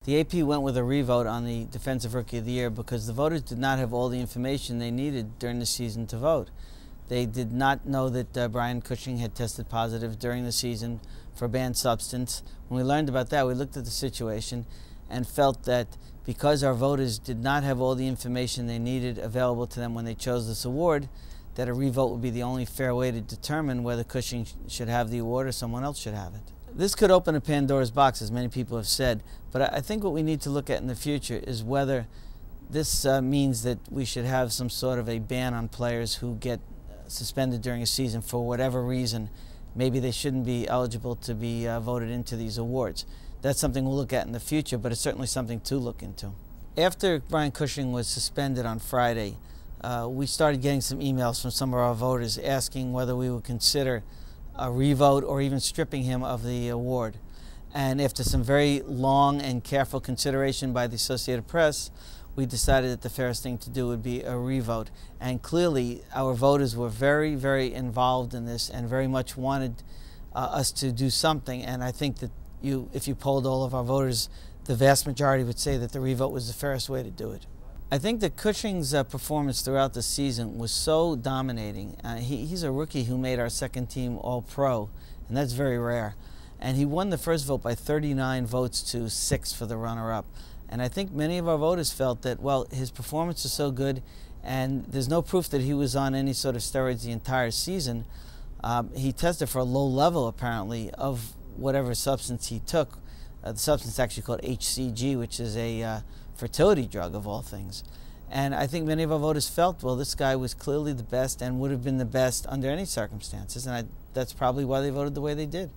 The AP went with a revote on the Defensive Rookie of the Year because the voters did not have all the information they needed during the season to vote. They did not know that Brian Cushing had tested positive during the season for a banned substance. When we learned about that, we looked at the situation and felt that because our voters did not have all the information they needed available to them when they chose this award, that a revote would be the only fair way to determine whether Cushing should have the award or someone else should have it. This could open a Pandora's box, as many people have said, but I think what we need to look at in the future is whether this means that we should have some sort of a ban on players who get suspended during a season for whatever reason. Maybe they shouldn't be eligible to be voted into these awards. That's something we'll look at in the future, but it's certainly something to look into. After Brian Cushing was suspended on Friday, we started getting some emails from some of our voters asking whether we would consider a revote or even stripping him of the award. And after some very long and careful consideration by the Associated Press, we decided that the fairest thing to do would be a revote. And clearly, our voters were very, very involved in this and very much wanted us to do something. And I think that if you polled all of our voters, the vast majority would say that the revote was the fairest way to do it. I think that Cushing's performance throughout the season was so dominating. He's a rookie who made our second team All-Pro, and that's very rare. And he won the first vote by 39 votes to 6 for the runner-up. And I think many of our voters felt that, well, his performance is so good, and there's no proof that he was on any sort of steroids the entire season. He tested for a low level, apparently, of whatever substance he took. The substance actually called HCG, which is a fertility drug of all things. And I think many of our voters felt, well, this guy was clearly the best and would have been the best under any circumstances, and that's probably why they voted the way they did.